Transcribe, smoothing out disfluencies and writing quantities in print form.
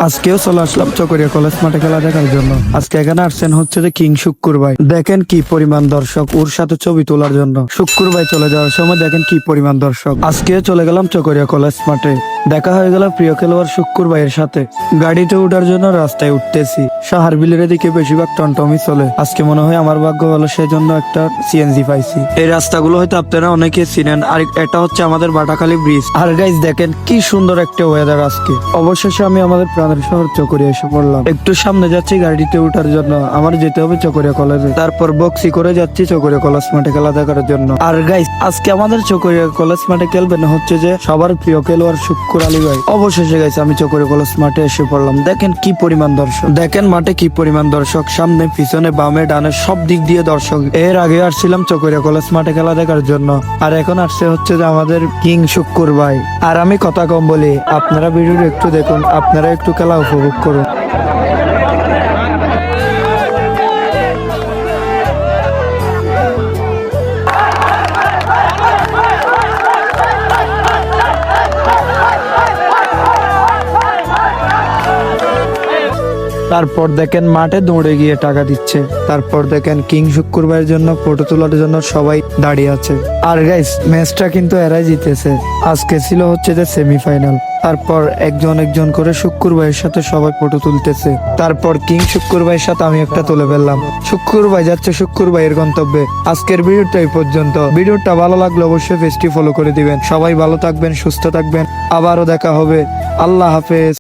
আজকেও চলে আসলাম চকরিয়া কলেজ মাঠে খেলা দেখার জন্য। আজকে এখানে আসছেন হচ্ছে যে কিং শুক্কুর ভাই। দেখেন কি পরিমাণ দর্শক ওর সাথে ছবি তোলার জন্য। শুক্কুর ভাই চলে যাওয়ার সময় দেখেন কি পরিমাণ দর্শক। আজকে চলে গেলাম চকরিয়া কলেজ মাঠে, দেখা হয়ে গেল প্রিয় খেলোয়াড় শুক্কুর ভাইয়ের সাথে। গাড়িতে ওঠার জন্য রাস্তায় উঠতেছি, সাহার বিলের দিকে বেশিরভাগ টমটমই চলে। আজকে মনে হয় আমার ভাগ্য ভালো, সেই জন্য একটা সিএনজি পাইছি। এই রাস্তাগুলো হয়তো আপনারা অনেকে চিনেন। আর এটা হচ্ছে আমাদের বাটাখালী ব্রিজ। আর গাইজ দেখেন কি সুন্দর একটা ওয়েদার আজকে। অবশেষে আমি আমাদের প্রাণের শহর চকরিয়া এসে পড়লাম। একটু সামনে যাচ্ছি গাড়িতে ওঠার জন্য, আমার যেতে হবে চকরিয়া কলেজে। তারপর বক্সি করে যাচ্ছি চকরিয়া কলেজ মাঠে খেলা দেখার জন্য। আর গাইজ আজকে আমাদের চকরিয়া কলেজ মাঠে খেলবেন হচ্ছে যে সবার প্রিয় খেলোয়াড় শুক্কুর আলী ভাই। অবশেষে গাইজ আমি চকরিয়া কলেজ মাঠে এসে পড়লাম। দেখেন কি পরিমাণ দর্শক, দেখেন মাঠে কি পরিমাণ দর্শক, সামনে পিছনে বামে ডানে সব দিক দিয়ে দর্শক। এর আগে আসছিলাম চকরিয়া কলেজ মাঠে খেলা দেখার জন্য, আর এখন আসছে হচ্ছে যে আমাদের কিং শুক্কুর ভাই। আর আমি কথা কম বলি, আপনারা ভিডিওটা একটু দেখুন, আপনারা একটু খেলা উপভোগ করুন। তারপর দেখেন মাঠে দৌড়ে গিয়ে টাকা দিচ্ছে। তারপর দেখেন কিং শুক্কুর ভাইয়ের জন্য ফটো তোলার জন্য সবাই দাঁড়িয়ে আছে। আর গাইস ম্যাচটা কিন্তু এরাই জিতেছে। আজকে ছিল হচ্ছে যে সেমিফাইনাল। তারপর একজন একজন করে শুক্কুর ভাইয়ের সাথে সবাই ফটো তুলতেছে। তারপর কিং শুক্কুর ভাইয়ের সাথে আমি একটা তুলে ফেললাম। শুক্কুর ভাই যাচ্ছে শুক্কুর ভাইয়ের গন্তব্যে। আজকের ভিডিওটা এই পর্যন্ত। ভিডিওটা ভালো লাগলে অবশ্যই পেজটি ফলো করে দিবেন। সবাই ভালো থাকবেন, সুস্থ থাকবেন, আবারও দেখা হবে। আল্লাহ হাফেজ।